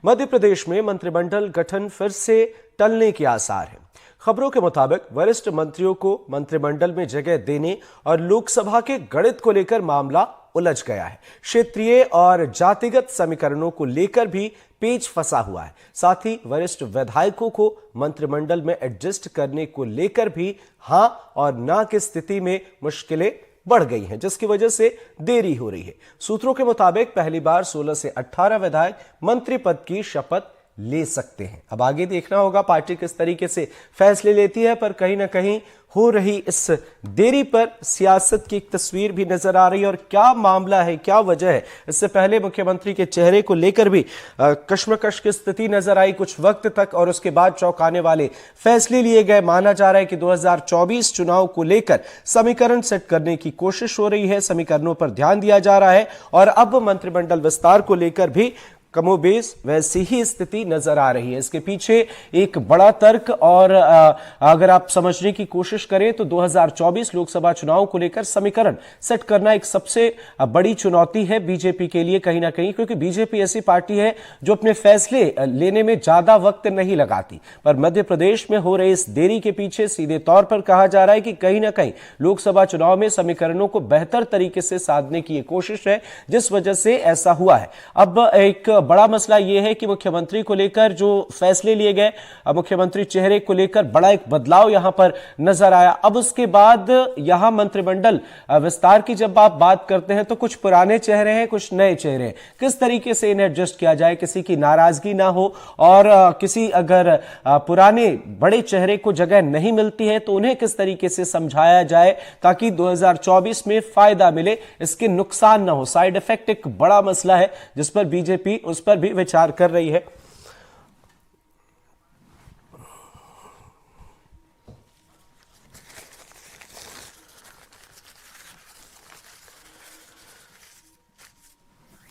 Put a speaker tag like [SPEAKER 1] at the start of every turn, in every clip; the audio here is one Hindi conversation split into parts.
[SPEAKER 1] मध्य प्रदेश में मंत्रिमंडल गठन फिर से टलने के आसार हैं। खबरों के मुताबिक वरिष्ठ मंत्रियों को मंत्रिमंडल में जगह देने और लोकसभा के गणित को लेकर मामला उलझ गया है। क्षेत्रीय और जातिगत समीकरणों को लेकर भी पेच फंसा हुआ है। साथ ही वरिष्ठ विधायकों को मंत्रिमंडल में एडजस्ट करने को लेकर भी हां और ना की स्थिति में मुश्किलें बढ़ गई हैं, जिसकी वजह से देरी हो रही है। सूत्रों के मुताबिक पहली बार 16 से 18 विधायक मंत्री पद की शपथ ले सकते हैं। अब आगे देखना होगा पार्टी किस तरीके से फैसले लेती है, पर कहीं ना कहीं हो रही इस देरी पर सियासत की एक तस्वीर भी नजर आ रही है। और क्या मामला है, क्या वजह है, इससे पहले मुख्यमंत्री के चेहरे को लेकर भी कश्मकश की स्थिति नजर आई कुछ वक्त तक, और उसके बाद चौंकाने वाले फैसले लिए गए। माना जा रहा है कि 2024 चुनाव को लेकर समीकरण सेट करने की कोशिश हो रही है, समीकरणों पर ध्यान दिया जा रहा है, और अब मंत्रिमंडल विस्तार को लेकर भी कमोबेश वैसी ही स्थिति नजर आ रही है। इसके पीछे एक बड़ा तर्क, और अगर आप समझने की कोशिश करें तो 2024 लोकसभा चुनाव को लेकर समीकरण सेट करना एक सबसे बड़ी चुनौती है बीजेपी के लिए कहीं ना कहीं, क्योंकि बीजेपी ऐसी पार्टी है जो अपने फैसले लेने में ज्यादा वक्त नहीं लगाती। पर मध्य प्रदेश में हो रही इस देरी के पीछे सीधे तौर पर कहा जा रहा है कि कहीं ना कहीं लोकसभा चुनाव में समीकरणों को बेहतर तरीके से साधने की यह कोशिश है, जिस वजह से ऐसा हुआ है। अब एक बड़ा मसला यह है कि मुख्यमंत्री को लेकर जो फैसले लिए गए, मुख्यमंत्री चेहरे को लेकर बड़ा एक बदलाव यहां पर नजर आया। अब उसके बाद यहां मंत्रिमंडल विस्तार की जब आप बात करते हैं तो कुछ पुराने चेहरे हैं, कुछ नए चेहरे हैं। किस तरीके से इन्हें एडजस्ट किया जाए, किसी की नाराजगी ना हो, और किसी अगर पुराने बड़े चेहरे को जगह नहीं मिलती है तो उन्हें किस तरीके से समझाया जाए ताकि 2024 में फायदा मिले, इसके नुकसान ना हो। साइड इफेक्ट एक बड़ा मसला है जिस पर बीजेपी उस पर भी विचार कर रही है।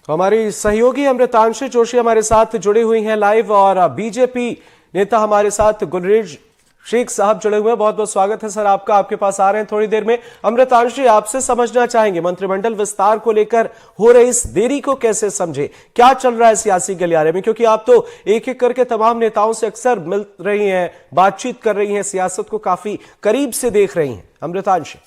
[SPEAKER 1] तो हमारी सहयोगी अमृतांशी जोशी हमारे साथ जुड़ी हुई हैं लाइव, और बीजेपी नेता हमारे साथ गुलरेज शेख साहब जुड़े हुए हैं। बहुत बहुत स्वागत है सर आपका, आपके पास आ रहे हैं थोड़ी देर में। अमृतांशी, आपसे समझना चाहेंगे मंत्रिमंडल विस्तार को लेकर हो रही इस देरी को कैसे समझे, क्या चल रहा है सियासी गलियारे में, क्योंकि आप तो एक एक करके तमाम नेताओं से अक्सर मिल रही हैं, बातचीत कर रही हैं, सियासत को काफी करीब से देख रही हैं। अमृतांशी।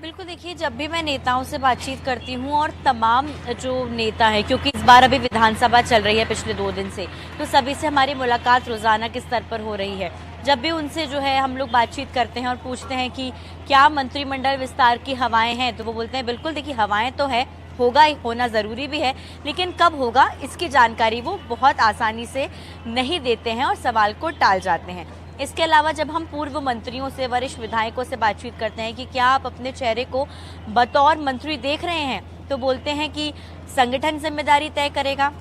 [SPEAKER 2] बिल्कुल, देखिए जब भी मैं नेताओं से बातचीत करती हूँ और तमाम जो नेता हैं, क्योंकि इस बार अभी विधानसभा चल रही है पिछले 2 दिन से, तो सभी से हमारी मुलाकात रोजाना के स्तर पर हो रही है। जब भी उनसे जो है हम लोग बातचीत करते हैं और पूछते हैं कि क्या मंत्रिमंडल विस्तार की हवाएं हैं, तो वो बोलते हैं बिल्कुल, देखिए हवाएं तो है, होगा, होना ज़रूरी भी है, लेकिन कब होगा इसकी जानकारी वो बहुत आसानी से नहीं देते हैं और सवाल को टाल जाते हैं। इसके अलावा जब हम पूर्व मंत्रियों से, वरिष्ठ विधायकों से बातचीत करते हैं कि क्या आप अपने चेहरे को बतौर मंत्री देख रहे हैं, तो बोलते हैं कि संगठन जिम्मेदारी तय करेगा।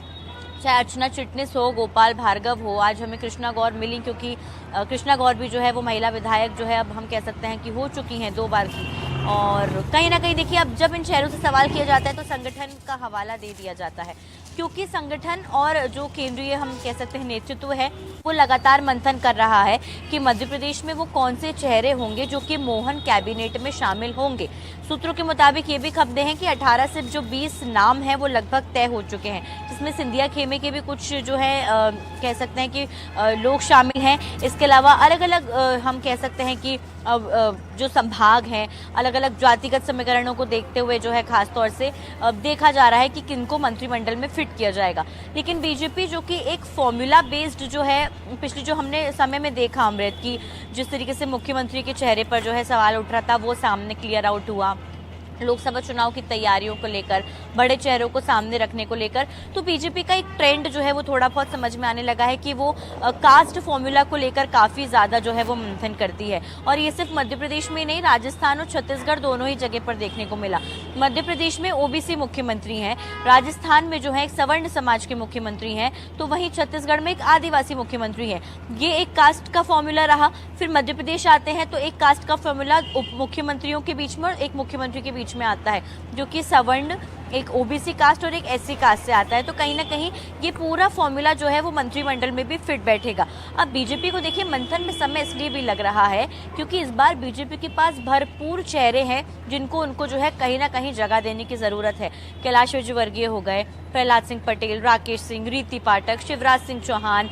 [SPEAKER 2] चाहे अर्चना चिटनिस हो, गोपाल भार्गव हो, आज हमें कृष्णा गौर मिली, क्योंकि कृष्णा गौर भी जो है वो महिला विधायक जो है अब हम कह सकते हैं कि हो चुकी हैं 2 बार की। और कहीं ना कहीं देखिए अब जब इन चेहरों से सवाल किया जाता है तो संगठन का हवाला दे दिया जाता है, क्योंकि संगठन और जो केंद्रीय हम कह सकते हैं नेतृत्व है वो लगातार मंथन कर रहा है कि मध्य प्रदेश में वो कौन से चेहरे होंगे जो कि मोहन कैबिनेट में शामिल होंगे। सूत्रों के मुताबिक ये भी खबरें हैं कि 18 से जो 20 नाम हैं वो लगभग तय हो चुके हैं, जिसमें सिंधिया खेमे के भी कुछ जो है कह सकते हैं कि लोग शामिल हैं। इसके अलावा अलग अलग हम कह सकते हैं कि जो संभाग हैं, अलग अलग जातिगत समीकरणों को देखते हुए जो है खास तौर से देखा जा रहा है कि किनको मंत्रिमंडल में फिट किया जाएगा। लेकिन बीजेपी जो कि एक फॉर्मूला बेस्ड जो है, पिछले जो हमने समय में देखा अमृत की जिस तरीके से मुख्यमंत्री के चेहरे पर जो है सवाल उठ रहा था वो सामने क्लियर आउट हुआ। लोकसभा चुनाव की तैयारियों को लेकर, बड़े चेहरों को सामने रखने को लेकर, तो बीजेपी का एक ट्रेंड जो है वो थोड़ा बहुत समझ में आने लगा है कि वो कास्ट फॉर्मूला को लेकर काफ़ी ज़्यादा जो है वो मंथन करती है। और ये सिर्फ मध्य प्रदेश में नहीं, राजस्थान और छत्तीसगढ़ दोनों ही जगह पर देखने को मिला। मध्य प्रदेश में ओबीसी मुख्यमंत्री हैं, राजस्थान में जो है एक सवर्ण समाज के मुख्यमंत्री हैं, तो वहीं छत्तीसगढ़ में एक आदिवासी मुख्यमंत्री हैं। ये एक कास्ट का फॉर्मूला रहा। फिर मध्य प्रदेश आते हैं तो एक कास्ट का फॉर्मूला उप मुख्यमंत्रियों के बीच में और एक मुख्यमंत्री के बीच में आता है जो कि सवर्ण एक ओबीसी कास्ट और एक एससी कास्ट से आता है, तो कहीं ना कहीं ये पूरा फॉर्मूला जो है वो मंत्रिमंडल में भी फिट बैठेगा। अब बीजेपी को देखिए मंथन में समय इसलिए भी लग रहा है क्योंकि इस बार बीजेपी के पास भरपूर चेहरे हैं जिनको उनको जो है कहीं ना कहीं जगह देने की जरूरत है। कैलाश विजयवर्गीय हो गए, प्रहलाद सिंह पटेल, राकेश सिंह, रीति पाठक, शिवराज सिंह चौहान,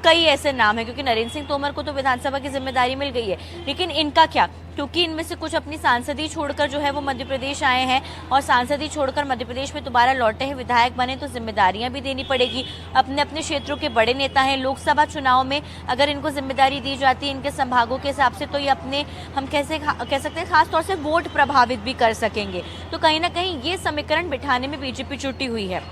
[SPEAKER 2] कई ऐसे नाम हैं, क्योंकि नरेंद्र सिंह तोमर को तो विधानसभा की जिम्मेदारी मिल गई है। लेकिन इनका क्या, क्योंकि इनमें से कुछ अपनी सांसदी छोड़कर जो है वो मध्य प्रदेश आए हैं और सांसदी छोड़कर मध्य प्रदेश में दोबारा लौटे हैं, विधायक बने, तो जिम्मेदारियां भी देनी पड़ेगी। अपने अपने क्षेत्रों के बड़े नेता हैं। लोकसभा चुनाव में अगर इनको जिम्मेदारी दी जाती है इनके संभागों के हिसाब से, तो ये अपने हम कैसे कह सकते हैं खासतौर से वोट प्रभावित भी कर सकेंगे। तो कहीं ना कहीं ये समीकरण बिठाने में बीजेपी जुटी हुई है।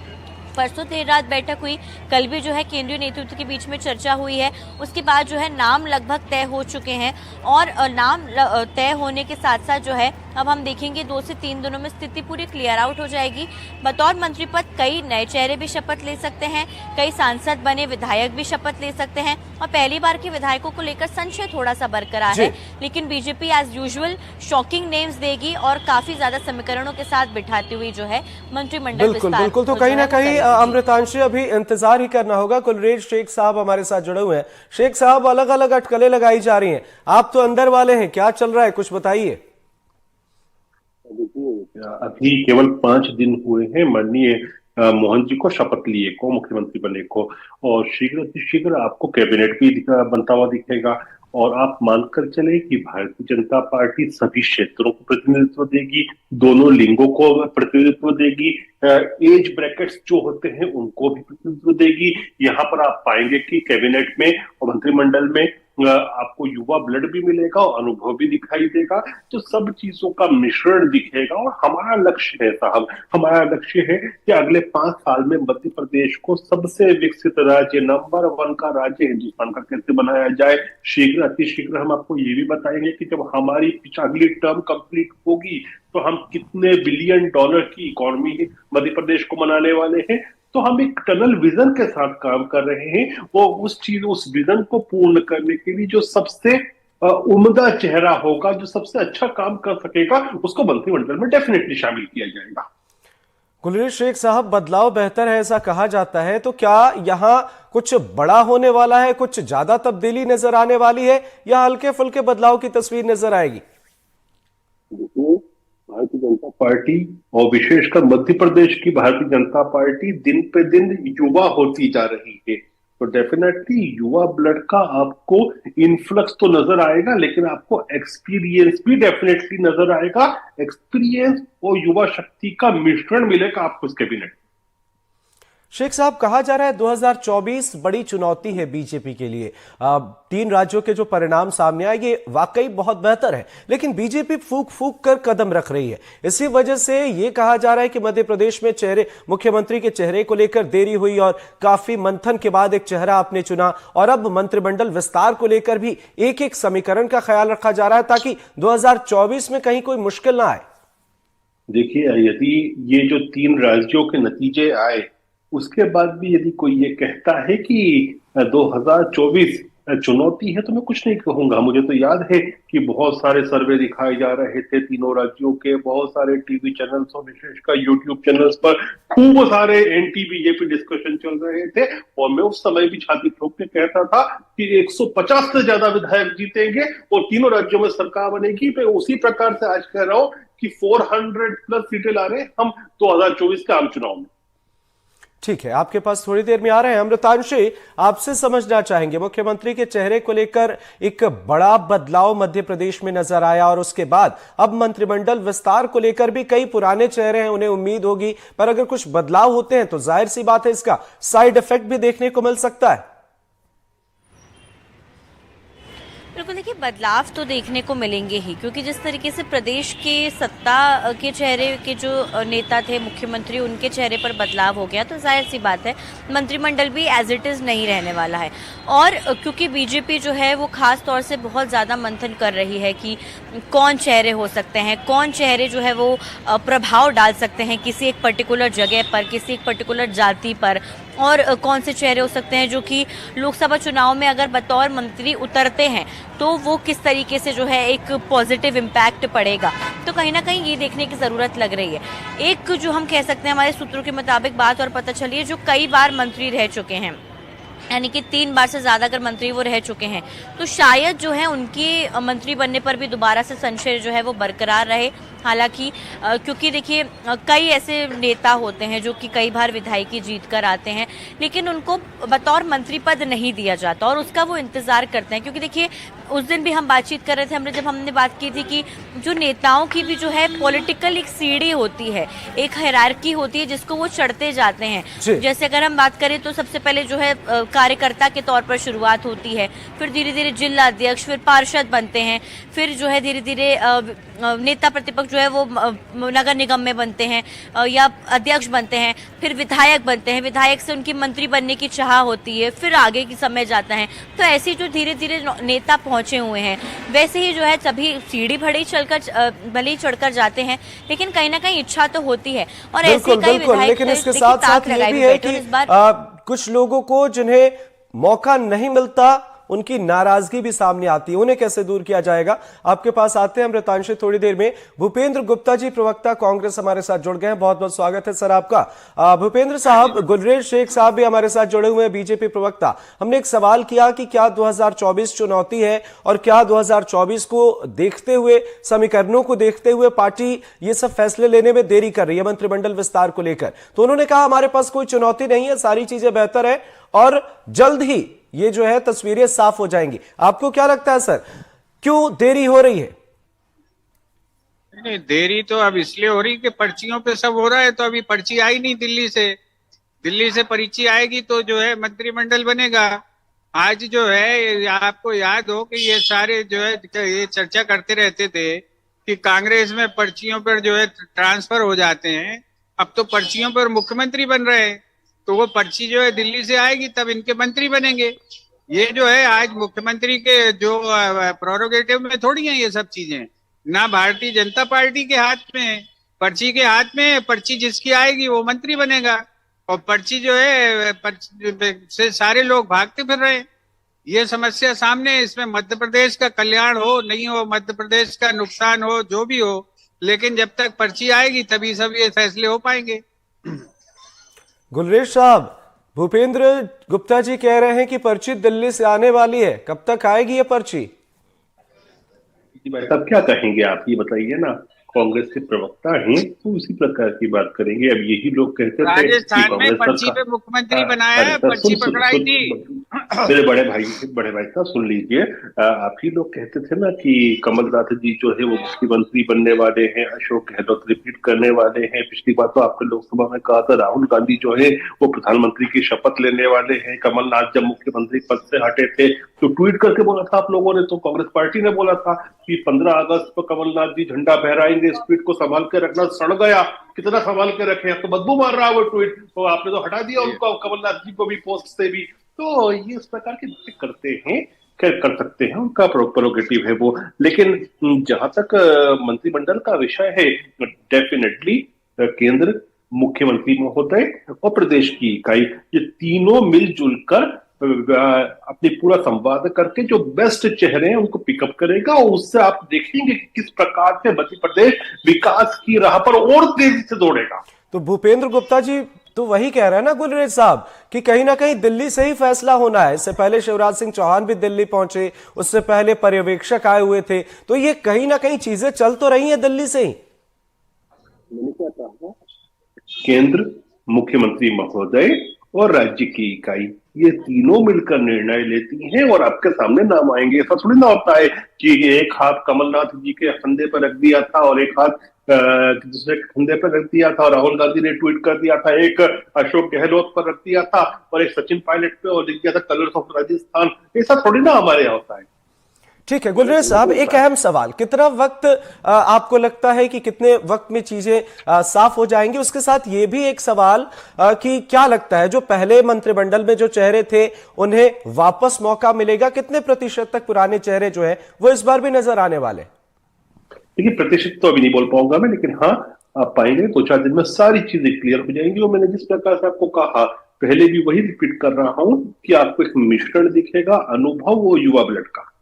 [SPEAKER 2] परसों देर रात बैठक हुई, कल भी जो है केंद्रीय नेतृत्व के बीच में चर्चा हुई है। उसके बाद जो है नाम लगभग तय हो चुके हैं और नाम तय होने के साथ साथ जो है अब हम देखेंगे 2 से 3 दिनों में स्थिति पूरी क्लियर आउट हो जाएगी। बतौर मंत्री पद कई नए चेहरे भी शपथ ले सकते हैं, कई सांसद बने विधायक भी शपथ ले सकते हैं और पहली बार के विधायकों को लेकर संशय थोड़ा सा बरकरार है। लेकिन BJP as usual shocking names देगी और काफी ज्यादा समीकरणों के साथ बिठाती हुई जो है मंत्रिमंडल विस्तार।
[SPEAKER 1] बिल्कुल, तो कहीं ना कहीं अमृतांशी अभी इंतजार ही करना होगा। कुलरेज शेख साहब हमारे साथ जुड़े हुए हैं। शेख साहब, अलग अलग अटकलें लगाई जा रही हैं, आप तो अंदर वाले हैं, क्या चल रहा है कुछ बताइए।
[SPEAKER 3] देखिए, अभी केवल 5 दिन हुए हैं माननीय मोहन जी को शपथ लिए को, मुख्यमंत्री बने को, और शीघ्र आपको कैबिनेट भी बनता हुआ दिखेगा। और आप मानकर चले कि भारतीय जनता पार्टी सभी क्षेत्रों को प्रतिनिधित्व देगी, दोनों लिंगों को प्रतिनिधित्व देगी, एज ब्रैकेट्स जो होते हैं उनको भी प्रतिनिधित्व देगी। यहाँ पर आप पाएंगे कि कैबिनेट में और मंत्रिमंडल में आपको युवा ब्लड भी मिलेगा और अनुभव भी दिखाई देगा। तो सब चीजों का मिश्रण दिखेगा और हमारा लक्ष्य है साहब, हमारा लक्ष्य है कि अगले 5 साल में मध्य प्रदेश को सबसे विकसित राज्य, नंबर 1 का राज्य हिंदुस्तान का कैसे बनाया जाए। अतिशीघ्र हम आपको ये भी बताएंगे कि जब हमारी अगली टर्म कंप्लीट होगी तो हम कितने बिलियन डॉलर की इकोनॉमी मध्य प्रदेश को बनाने वाले हैं। तो हम एक टनल विजन के साथ काम कर रहे हैं। वो उस विजन को पूर्ण करने के लिए जो सबसे उम्दा चेहरा होगा, जो सबसे अच्छा काम कर सकेगा, उसको मंत्रिमंडल में डेफिनेटली शामिल किया जाएगा।
[SPEAKER 1] कुलरेज शेख साहब, बदलाव बेहतर है ऐसा कहा जाता है, तो क्या यहाँ कुछ बड़ा होने वाला है, कुछ ज्यादा तब्दीली नजर आने वाली है या हल्के फुल्के बदलाव की तस्वीर नजर आएगी?
[SPEAKER 3] भारतीय जनता पार्टी और विशेषकर मध्य प्रदेश की भारतीय जनता पार्टी दिन पे दिन युवा होती जा रही है। तो डेफिनेटली युवा ब्लड का आपको इन्फ्लक्स तो नजर आएगा, लेकिन आपको एक्सपीरियंस भी डेफिनेटली नजर आएगा। एक्सपीरियंस और युवा शक्ति का मिश्रण मिलेगा आपको इस कैबिनेट।
[SPEAKER 1] शेख साहब, कहा जा रहा है 2024 बड़ी चुनौती है बीजेपी के लिए। 3 राज्यों के जो परिणाम सामने आए ये वाकई बहुत बेहतर है, लेकिन बीजेपी फूक फूक कर कदम रख रही है। इसी वजह से ये कहा जा रहा है कि मध्य प्रदेश में मुख्यमंत्री के चेहरे को लेकर देरी हुई और काफी मंथन के बाद एक चेहरा आपने चुना और अब मंत्रिमंडल विस्तार को लेकर भी एक समीकरण का ख्याल रखा जा रहा है ताकि 2024 में कहीं कोई मुश्किल ना आए।
[SPEAKER 3] देखिए, यदि ये जो 3 राज्यों के नतीजे आए उसके बाद भी यदि कोई ये कहता है कि 2024 चुनौती है, तो मैं कुछ नहीं कहूंगा। मुझे तो याद है कि बहुत सारे सर्वे दिखाए जा रहे थे तीनों राज्यों के, बहुत सारे टीवी चैनल्स और विशेषकर यूट्यूब चैनल्स पर खूब सारे एंटी बीजेपी डिस्कशन चल रहे थे और मैं उस समय भी छाती ठोक के कहता था कि 150 से ज्यादा विधायक जीतेंगे और तीनों राज्यों में सरकार बनेगी। मैं उसी प्रकार से आज कह रहा हूं कि 400 प्लस सीटें ला रहे हैं हम 2024 के आम चुनाव में।
[SPEAKER 1] ठीक है, आपके पास थोड़ी देर में आ रहे हैं। अमृतांशी, आपसे समझना चाहेंगे, मुख्यमंत्री के चेहरे को लेकर एक बड़ा बदलाव मध्य प्रदेश में नजर आया और उसके बाद अब मंत्रिमंडल विस्तार को लेकर भी कई पुराने चेहरे हैं, उन्हें उम्मीद होगी, पर अगर कुछ बदलाव होते हैं तो जाहिर सी बात है इसका साइड इफेक्ट भी देखने को मिल सकता है।
[SPEAKER 2] बिल्कुल, देखिए बदलाव तो देखने को मिलेंगे ही, क्योंकि जिस तरीके से प्रदेश के सत्ता के चेहरे के जो नेता थे मुख्यमंत्री, उनके चेहरे पर बदलाव हो गया, तो जाहिर सी बात है मंत्रिमंडल भी एज इट इज़ नहीं रहने वाला है। और क्योंकि बीजेपी जो है वो खास तौर से बहुत ज़्यादा मंथन कर रही है कि कौन चेहरे हो सकते हैं, कौन चेहरे जो है वो प्रभाव डाल सकते हैं किसी एक पर्टिकुलर जगह पर, किसी एक पर्टिकुलर जाति पर, और कौन से चेहरे हो सकते हैं जो कि लोकसभा चुनाव में अगर बतौर मंत्री उतरते हैं तो वो किस तरीके से जो है एक पॉजिटिव इम्पैक्ट पड़ेगा। तो कहीं ना कहीं ये देखने की ज़रूरत लग रही है। एक जो हम कह सकते हैं हमारे सूत्रों के मुताबिक बात और पता चली है, जो कई बार मंत्री रह चुके हैं, यानी कि 3 बार से ज़्यादा अगर मंत्री वो रह चुके हैं, तो शायद जो है उनके मंत्री बनने पर भी दोबारा से संशय जो है वो बरकरार रहे। हालांकि क्योंकि देखिए कई ऐसे नेता होते हैं जो कि कई बार विधायकी जीत कर आते हैं, लेकिन उनको बतौर मंत्री पद नहीं दिया जाता और उसका वो इंतज़ार करते हैं। क्योंकि देखिए उस दिन भी हम बातचीत कर रहे थे, जब हमने बात की थी कि जो नेताओं की भी जो है पॉलिटिकल एक सीढ़ी होती है, एक हायरार्की होती है जिसको वो चढ़ते जाते हैं। जैसे अगर हम बात करें तो सबसे पहले जो है कार्यकर्ता के तौर पर शुरुआत होती है, फिर धीरे धीरे जिला अध्यक्ष, फिर पार्षद बनते हैं, फिर जो है धीरे धीरे नेता प्रतिपक्ष जो है वो नगर निगम में बनते हैं या अध्यक्ष बनते हैं, फिर विधायक बनते हैं, विधायक से उनकी मंत्री बनने की चाह होती है, फिर आगे की समय जाता है। तो ऐसे जो धीरे धीरे नेता पहुंचे हुए हैं, वैसे ही जो है सभी सीढ़ी भले ही चढ़कर जाते हैं, लेकिन कहीं ना कहीं इच्छा तो होती है। और ऐसे कई विधायक,
[SPEAKER 1] लेकिन इसके साथ साथ ये भी है कि कुछ लोगों को जिन्हें मौका नहीं मिलता, उनकी नाराजगी भी सामने आती है, उन्हें कैसे दूर किया जाएगा? आपके पास आते हैं अमृतांशु थोड़ी देर में। भूपेंद्र गुप्ता जी, प्रवक्ता कांग्रेस, हमारे साथ जुड़ गए हैं। बहुत बहुत स्वागत है सर आपका। भूपेंद्र साहब, गुलरेज शेख साहब भी हमारे साथ जुड़े हुए हैं, बीजेपी प्रवक्ता। हमने एक सवाल किया कि क्या 2024 चुनौती है और क्या 2024 को देखते हुए, समीकरणों को देखते हुए पार्टी ये सब फैसले लेने में देरी कर रही है मंत्रिमंडल विस्तार को लेकर? तो उन्होंने कहा हमारे पास कोई चुनौती नहीं है, सारी चीजें बेहतर है और जल्द ही ये जो है तस्वीरें साफ हो जाएंगी। आपको क्या लगता है सर, क्यों देरी हो रही है?
[SPEAKER 4] नहीं, देरी तो अब इसलिए हो रही कि पर्चियों पे सब हो रहा है, तो अभी पर्ची आई नहीं दिल्ली से पर्ची आएगी तो जो है मंत्रिमंडल बनेगा। आज जो है आपको याद हो कि ये सारे जो है ये चर्चा करते रहते थे कि कांग्रेस में पर्चियों पर जो है ट्रांसफर हो जाते हैं, अब तो पर्चियों पर मुख्यमंत्री बन रहे हैं, तो वो पर्ची जो है दिल्ली से आएगी तब इनके मंत्री बनेंगे। ये जो है आज मुख्यमंत्री के जो प्रोरोगेटिव में थोड़ी है ये सब चीजें, ना भारतीय जनता पार्टी के हाथ में, पर्ची के हाथ में। पर्ची जिसकी आएगी वो मंत्री बनेगा और पर्ची जो है से सारे लोग भागते फिर रहे हैं। ये समस्या सामने है। इसमें मध्य प्रदेश का कल्याण हो नहीं हो, मध्य प्रदेश का नुकसान हो, जो भी हो, लेकिन जब तक पर्ची आएगी तभी सब ये फैसले हो पाएंगे।
[SPEAKER 1] गुलरेज साहब, भूपेंद्र गुप्ता जी कह रहे हैं कि पर्ची दिल्ली से आने वाली है, कब तक आएगी ये पर्ची?
[SPEAKER 3] भाई साहब क्या कहेंगे आप, ये बताइए ना। कांग्रेस के प्रवक्ता हैं तो उसी प्रकार की बात करेंगे। अब यही लोग कहते थे
[SPEAKER 4] राजस्थान में पर्ची पे मुख्यमंत्री बनाया है, पर्ची पकड़ाई थी।
[SPEAKER 3] मेरे बड़े भाई साहब सुन लीजिए, आप ही लोग कहते थे ना कि कमलनाथ जी जो है वो मुख्यमंत्री बनने वाले हैं, अशोक गहलोत रिपीट करने वाले हैं। पिछली बार तो आपने लोकसभा में कहा था राहुल गांधी जो है वो प्रधानमंत्री की शपथ लेने वाले हैं। कमलनाथ जब मुख्यमंत्री पद से हटे थे तो ट्वीट करके बोला था आप लोगों ने, तो कांग्रेस पार्टी ने बोला था कि 15 अगस्त को कमलनाथ जी झंडा फहराएंगे, इस ट्वीट को संभाल के रखना। सड़ गया, कितना संभाल के रखे, अब तो बदबू मार रहा है वो ट्वीट, तो आपने तो हटा दिया उनको, कमलनाथ जी को भी पोस्ट से भी। तो ये इस प्रकार की बातें करते हैं, कर सकते हैं, उनका प्रोरोगेटिव है वो। लेकिन जहां तक मंत्रिमंडल का विषय है, डेफिनेटली केंद्र, मुख्यमंत्री महोदय और प्रदेश की इकाई, ये तीनों मिलजुल कर अपनी पूरा संवाद करके जो बेस्ट चेहरे हैं उनको पिकअप करेगा और उससे आप देखेंगे कि किस प्रकार से मध्य प्रदेश विकास की राह पर और तेजी से दौड़ेगा।
[SPEAKER 1] तो भूपेंद्र गुप्ता जी तो वही कह रहे हैं ना गुलरेज साहब कि कहीं ना कहीं दिल्ली से ही फैसला होना है। इससे पहले शिवराज सिंह चौहान भी दिल्ली पहुंचे, उससे पहले पर्यवेक्षक आए हुए थे, तो ये कहीं ना कहीं चीजें चल तो रही हैं दिल्ली से ही।
[SPEAKER 3] मैंने क्या कहा, केंद्र, मुख्यमंत्री महोदय और राज्य की इकाई, ये तीनों मिलकर निर्णय लेती हैं और आपके सामने नाम आएंगे। ऐसा थोड़ी ना होता है कि एक हाथ कमलनाथ जी के कंधे पर रख दिया था और एक हाथ दूसरे कंधे पर रख दिया था और राहुल गांधी ने ट्वीट कर दिया था, एक अशोक गहलोत पर रख दिया था और एक सचिन पायलट पे और लिख दिया था कलर्स ऑफ राजस्थान। ऐसा थोड़ी ना हमारे यहाँ होता है।
[SPEAKER 1] ठीक है गुलरेज साहब, एक अहम सवाल, कितना वक्त आपको लगता है कि कितने वक्त में चीजें साफ हो जाएंगी? उसके साथ ये भी एक सवाल कि क्या लगता है जो पहले मंत्रिमंडल में जो चेहरे थे उन्हें वापस मौका मिलेगा? कितने प्रतिशत तक पुराने चेहरे जो है वो इस बार भी नजर आने वाले?
[SPEAKER 3] देखिए, प्रतिशत तो अभी नहीं बोल पाऊंगा मैं, लेकिन हाँ आप पाएंगे 2-4 दिन में सारी चीजें क्लियर हो जाएंगी। और मैंने जिस प्रकार से आपको कहा पहले भी वही रिपीट कर रहा हूं कि आपको एक मिश्रण दिखेगा, अनुभव और युवा ब्लड का।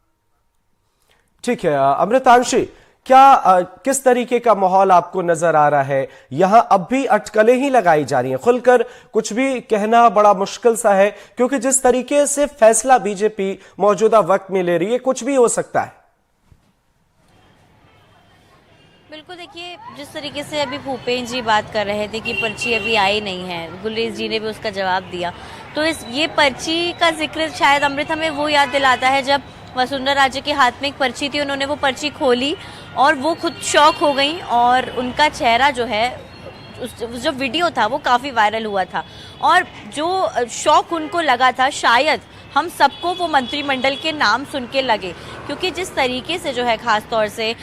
[SPEAKER 1] ठीक है अमृतांशी, क्या किस तरीके का माहौल आपको नजर आ रहा है? यहां अब भी अटकलें ही लगाई जा रही हैं, खुलकर कुछ भी कहना बड़ा मुश्किल सा है, क्योंकि जिस तरीके से फैसला बीजेपी मौजूदा वक्त में ले रही है, कुछ भी हो सकता है।
[SPEAKER 2] बिल्कुल, देखिए जिस तरीके से अभी भूपेंद्र जी बात कर रहे थे कि पर्ची अभी आई नहीं है, गुलेश जी ने भी उसका जवाब दिया, तो ये पर्ची का जिक्र शायद अमृत हमें वो याद दिलाता है जब वसुंधरा राजे के हाथ में एक पर्ची थी, उन्होंने वो पर्ची खोली और वो खुद शॉक हो गई और उनका चेहरा जो है, जो वीडियो था वो काफ़ी वायरल हुआ था और जो शॉक उनको लगा था शायद हम सबको वो मंत्रिमंडल के नाम सुन के लगे, क्योंकि जिस तरीके से जो है ख़ास तौर से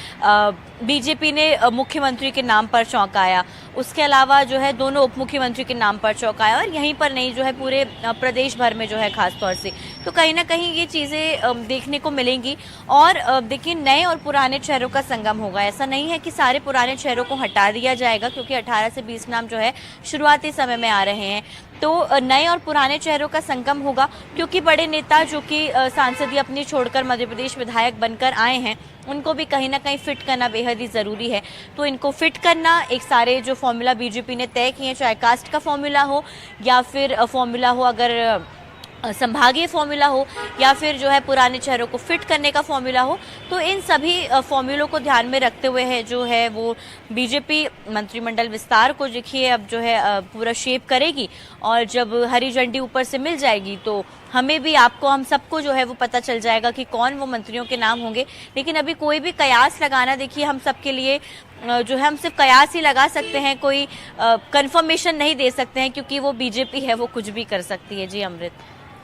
[SPEAKER 2] बीजेपी ने मुख्यमंत्री के नाम पर चौंकाया, उसके अलावा जो है दोनों उप मुख्यमंत्री के नाम पर चौंकाया और यहीं पर नहीं जो है पूरे प्रदेश भर में जो है ख़ास तौर से, तो कहीं ना कहीं ये चीज़ें देखने को मिलेंगी। और देखिए नए और पुराने चेहरों का संगम होगा, ऐसा नहीं है कि सारे पुराने चेहरों को हटा दिया जाएगा, क्योंकि 18 से 20 नाम जो है शुरुआती समय में आ रहे हैं, तो नए और पुराने चेहरों का संगम होगा, क्योंकि बड़े नेता जो कि सांसदीय अपनी छोड़कर मध्य प्रदेश विधायक बनकर आए हैं, उनको भी कहीं ना कहीं फिट करना बेहद ही ज़रूरी है। तो इनको फिट करना, एक सारे जो फॉर्मूला बीजेपी ने तय किए, चाहे कास्ट का फॉर्मूला हो या फिर फॉर्मूला हो अगर संभागीय फॉर्मूला हो या फिर जो है पुराने चेहरों को फिट करने का फॉर्मूला हो, तो इन सभी फॉर्मूलों को ध्यान में रखते हुए है जो है वो बीजेपी मंत्रिमंडल विस्तार को देखिए अब जो है पूरा शेप करेगी और जब हरी झंडी ऊपर से मिल जाएगी तो हमें भी, आपको, हम सबको जो है वो पता चल जाएगा कि कौन वो मंत्रियों के नाम होंगे। लेकिन अभी कोई भी कयास लगाना देखिए हम सबके लिए जो है हम सिर्फ कयास ही लगा सकते हैं, कोई कंफर्मेशन नहीं दे सकते हैं, क्योंकि वो बीजेपी है, वो कुछ भी कर सकती है। जी अमृत।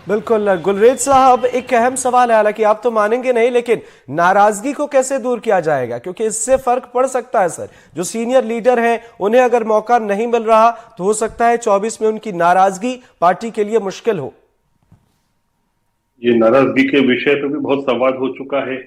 [SPEAKER 1] बिल्कुल गुलरेज साहब, एक अहम सवाल है, हालांकि आप तो मानेंगे नहीं, लेकिन नाराजगी को कैसे दूर किया जाएगा? क्योंकि इससे फर्क पड़ सकता है सर, जो सीनियर लीडर हैं उन्हें अगर मौका नहीं मिल रहा तो हो सकता है 24 में उनकी नाराजगी पार्टी के लिए मुश्किल हो।
[SPEAKER 3] ये नाराजगी के विषय पे भी बहुत संवाद हो चुका है।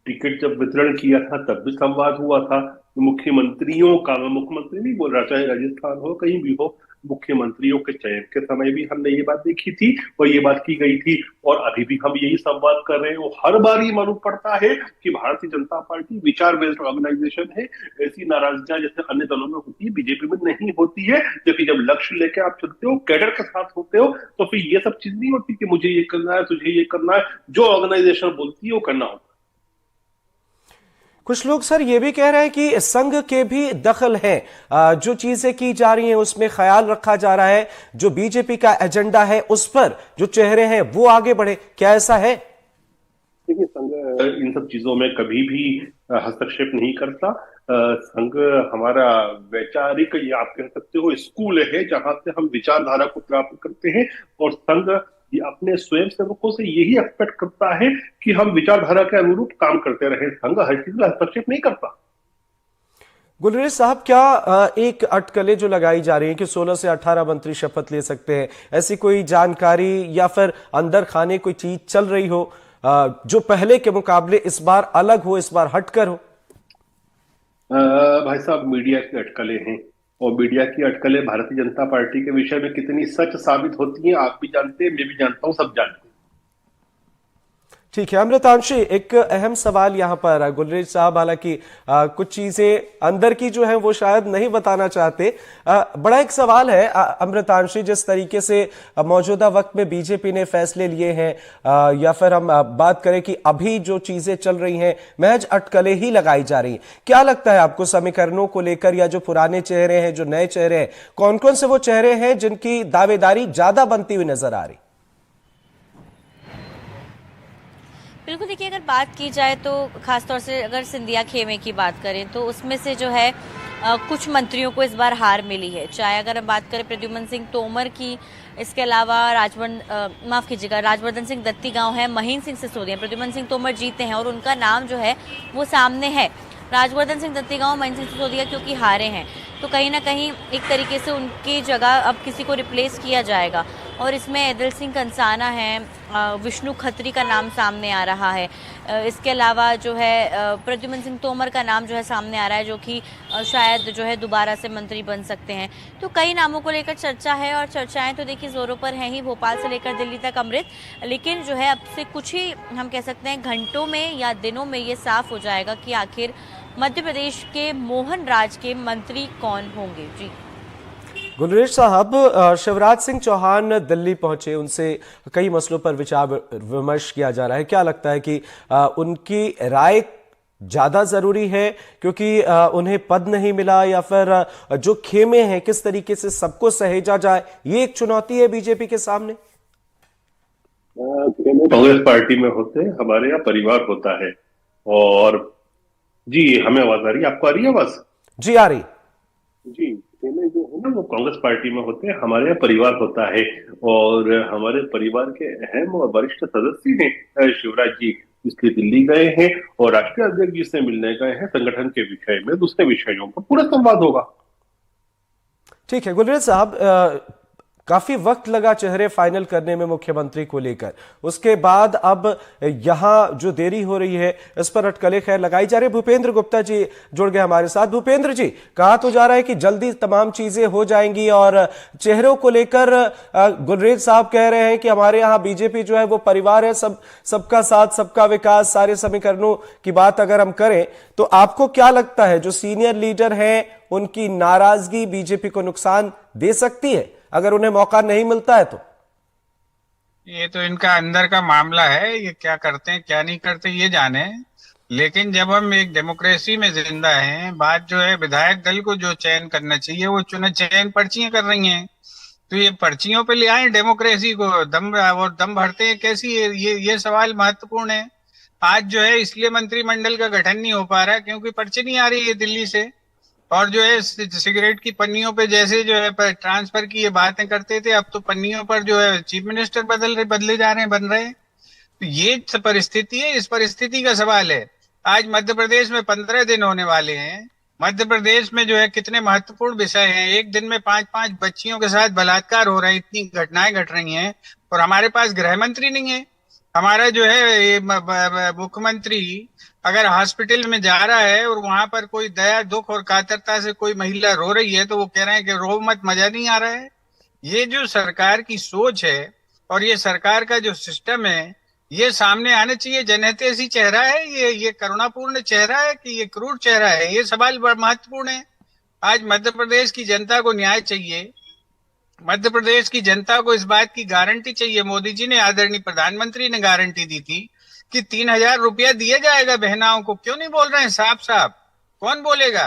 [SPEAKER 3] टिकट जब वितरण किया था तब भी संवाद हुआ था। मुख्यमंत्रियों का, मैं मुख्यमंत्री नहीं बोल रहा, चाहे राजस्थान हो कहीं भी हो, मुख्यमंत्रियों के चयन के समय भी हमने ये बात देखी थी और ये बात की गई थी और अभी भी हम यही संवाद कर रहे हैं। और हर बार ये मालूम पड़ता है कि भारतीय जनता पार्टी विचार बेस्ड ऑर्गेनाइजेशन है। ऐसी नाराजगियां जैसे अन्य दलों में होती है, बीजेपी में नहीं होती है, जबकि जब लक्ष्य लेके आप चलते हो, कैडर के साथ होते हो, तो फिर ये सब चीज नहीं होती कि मुझे ये करना है, तुझे ये करना है। जो ऑर्गेनाइजेशन बोलती है वो करना होता है।
[SPEAKER 1] कुछ लोग सर ये भी कह रहे हैं कि संघ के भी दखल है, जो चीजें की जा रही हैं उसमें ख्याल रखा जा रहा है, जो बीजेपी का एजेंडा है उस पर जो चेहरे हैं वो आगे बढ़े, क्या ऐसा है?
[SPEAKER 3] देखिए, संघ इन सब चीजों में कभी भी हस्तक्षेप नहीं करता। संघ हमारा वैचारिक, या आप कह सकते हो स्कूल है, जहां से हम विचारधारा को प्राप्त करते हैं और संघ ये अपने स्वयं सेवकों से यही एक्सपेक्ट करता है कि हम विचारधारा के अनुरूप काम करते रहे। संघ हर चीज में हस्तक्षेप नहीं करता।
[SPEAKER 1] गुलरेज साहब, क्या एक अटकलें जो लगाई जा रही है कि 16 से 18 मंत्री शपथ ले सकते हैं, ऐसी कोई जानकारी या फिर अंदर खाने कोई चीज चल रही हो जो पहले के मुकाबले इस बार अलग हो, इस बार हटकर हो?
[SPEAKER 3] भाई साहब, मीडिया की अटकलें हैं और मीडिया की अटकलें भारतीय जनता पार्टी के विषय में कितनी सच साबित होती हैं आप भी जानते हैं, मैं भी जानता हूं, सब जानते हैं।
[SPEAKER 1] ठीक है अमृतांशी, एक अहम सवाल यहां पर, गुलरेज साहब हालांकि कुछ चीजें अंदर की जो है वो शायद नहीं बताना चाहते, बड़ा एक सवाल है अमृतांशी, जिस तरीके से मौजूदा वक्त में बीजेपी ने फैसले लिए हैं या फिर हम बात करें कि अभी जो चीजें चल रही हैं महज अटकलें ही लगाई जा रही हैं, क्या लगता है आपको समीकरणों को लेकर, या जो पुराने चेहरे हैं, जो नए चेहरे हैं, कौन कौन से वो चेहरे हैं जिनकी दावेदारी ज्यादा बनती हुई नजर आ रही?
[SPEAKER 2] बिल्कुल, देखिए अगर बात की जाए तो खासतौर से अगर सिंधिया खेमे की बात करें तो उसमें से जो है कुछ मंत्रियों को इस बार हार मिली है, चाहे अगर हम बात करें प्रद्युमन सिंह तोमर की, इसके अलावा राजवर्धन सिंह दत्तीगांव है, महेंद्र सिंह सिसोदिया, प्रद्युमन सिंह तोमर जीते हैं और उनका नाम जो है वो सामने है। राजवर्धन सिंह दत्तीगांव, महेंद्र सिंह सिसोदिया क्योंकि हारे हैं तो कहीं ना कहीं एक तरीके से उनकी जगह अब किसी को रिप्लेस किया जाएगा और इसमें ऐदल सिंह कंसाना है, विष्णु खत्री का नाम सामने आ रहा है, इसके अलावा जो है प्रद्युम्न सिंह तोमर का नाम जो है सामने आ रहा है, जो कि शायद जो है दोबारा से मंत्री बन सकते हैं। तो कई नामों को लेकर चर्चा है और चर्चाएं तो देखिए जोरों पर हैं ही, भोपाल से लेकर दिल्ली तक अमृत। लेकिन जो है अब से कुछ ही हम कह सकते हैं घंटों में या दिनों में ये साफ हो जाएगा कि आखिर मध्य प्रदेश के मोहन राज के मंत्री कौन होंगे। जी
[SPEAKER 1] गुलरेज साहब, शिवराज सिंह चौहान दिल्ली पहुंचे, उनसे कई मसलों पर विचार विमर्श किया जा रहा है। क्या लगता है कि उनकी राय ज्यादा जरूरी है क्योंकि उन्हें पद नहीं मिला, या फिर जो खेमे हैं किस तरीके से सबको सहेजा जाए, ये एक चुनौती है बीजेपी के सामने?
[SPEAKER 3] कांग्रेस पार्टी में होते हमारे यहाँ परिवार होता है। और जी, हमें आवाज आ रही है? आपको आ रही है आवाज?
[SPEAKER 1] जी आ रही।
[SPEAKER 3] जी, खेमे जो है ना वो कांग्रेस पार्टी में होते हैं, हमारे यहाँ परिवार होता है। और हमारे परिवार के अहम और वरिष्ठ सदस्य हैं शिवराज जी, इसलिए दिल्ली गए हैं और राष्ट्रीय अध्यक्ष जी से मिलने गए हैं। संगठन के विषय में, दूसरे विषयों पर पूरा संवाद होगा।
[SPEAKER 1] ठीक है गुलरेज साहब, काफी वक्त लगा चेहरे फाइनल करने में मुख्यमंत्री को लेकर, उसके बाद अब यहां जो देरी हो रही है इस पर अटकलें खैर लगाई जा रही है। भूपेंद्र गुप्ता जी जुड़ गए हमारे साथ। भूपेंद्र जी, कहा तो जा रहा है कि जल्दी तमाम चीजें हो जाएंगी, और चेहरों को लेकर गुलरेज साहब कह रहे हैं कि हमारे यहाँ बीजेपी जो है वो परिवार है, सबका साथ सबका विकास, सारे समीकरणों की बात अगर हम करें तो आपको क्या लगता है जो सीनियर लीडर हैं उनकी नाराजगी बीजेपी को नुकसान दे सकती है अगर उन्हें मौका नहीं मिलता है? तो
[SPEAKER 4] ये तो इनका अंदर का मामला है, ये क्या करते हैं क्या नहीं करते ये जाने। लेकिन जब हम एक डेमोक्रेसी में जिंदा हैं, बात जो है विधायक दल को जो चयन करना चाहिए वो चयन पर्चियां कर रही हैं, तो ये पर्चियों पे ले आए डेमोक्रेसी को, दम भरते हैं कैसी? ये सवाल महत्वपूर्ण है। आज जो है इसलिए मंत्रिमंडल का गठन नहीं हो पा रहा क्योंकि पर्ची नहीं आ रही है दिल्ली से। और जो है सिगरेट की पन्नियों पे जैसे जो है ट्रांसफर की ये बातें करते थे, अब तो पन्नियों पर जो है चीफ मिनिस्टर बदले जा रहे हैं, बन रहे हैं। तो ये परिस्थिति है, इस परिस्थिति का सवाल है। आज मध्य प्रदेश में 15 दिन होने वाले हैं। मध्य प्रदेश में जो है कितने महत्वपूर्ण विषय हैं। एक दिन में 5-5 बच्चियों के साथ बलात्कार हो रहे हैं, इतनी घटनाएं घट रही हैं, और हमारे पास गृह मंत्री नहीं है। हमारा जो है मुख्यमंत्री अगर हॉस्पिटल में जा रहा है और वहां पर कोई दया दुख और कातरता से कोई महिला रो रही है तो वो कह रहे हैं कि रो मत, मजा नहीं आ रहा है। ये जो सरकार की सोच है और ये सरकार का जो सिस्टम है, ये सामने आना चाहिए। जनहितैषी चेहरा है ये करुणापूर्ण चेहरा है कि ये क्रूर चेहरा है? ये सवाल बड़ा महत्वपूर्ण है। आज मध्य प्रदेश की जनता को न्याय चाहिए, मध्य प्रदेश की जनता को इस बात की गारंटी चाहिए। मोदी जी ने, आदरणीय प्रधानमंत्री ने गारंटी दी थी कि 3,000 रुपया दिया जाएगा बहनाओं को। क्यों नहीं बोल रहे हैं साफ साफ? कौन बोलेगा?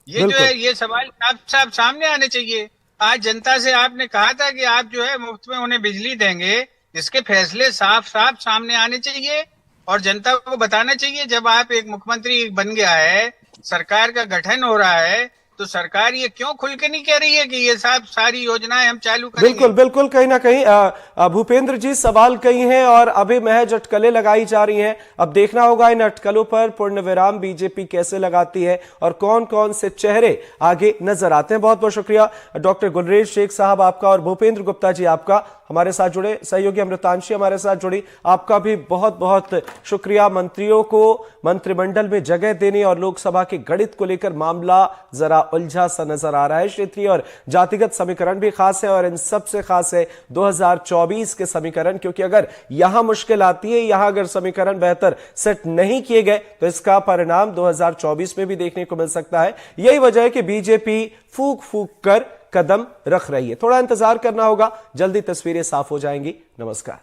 [SPEAKER 4] ये जो है ये सवाल साफ साफ सामने आने चाहिए। आज जनता से आपने कहा था कि आप जो है मुफ्त में उन्हें बिजली देंगे, इसके फैसले साफ साफ सामने आने चाहिए और जनता को बताना चाहिए। जब आप एक मुख्यमंत्री बन गया है, सरकार का गठन हो रहा है, तो सरकार ये क्यों खुल के नहीं कह रही है कि ये सारी योजनाएं हम चालू करेंगे?
[SPEAKER 1] बिल्कुल बिल्कुल, कहीं ना कहीं भूपेंद्र जी सवाल कई हैं और अभी महज अटकलें लगाई जा रही हैं। अब देखना होगा इन अटकलों पर पूर्ण विराम बीजेपी कैसे लगाती है और कौन कौन से चेहरे आगे नजर आते हैं। बहुत बहुत शुक्रिया डॉक्टर गुलरेज शेख साहब आपका, और भूपेंद्र गुप्ता जी आपका हमारे साथ जुड़े। सहयोगी अमृतांशी हमारे साथ जुड़ी, आपका भी बहुत बहुत शुक्रिया। मंत्रियों को मंत्रिमंडल में जगह देने और लोकसभा के गणित को लेकर मामला जरा उलझा सा नजर आ रहा है। क्षेत्रीय और जातिगत समीकरण भी खास है और इन सबसे खास है 2024 के समीकरण, क्योंकि अगर यहां मुश्किल आती है, यहां अगर समीकरण बेहतर सेट नहीं किए गए तो इसका परिणाम 2024 में भी देखने को मिल सकता है। यही वजह है कि बीजेपी फूंक फूंक कर कदम रख रही है। थोड़ा इंतजार करना होगा, जल्दी तस्वीरें साफ हो जाएंगी। नमस्कार।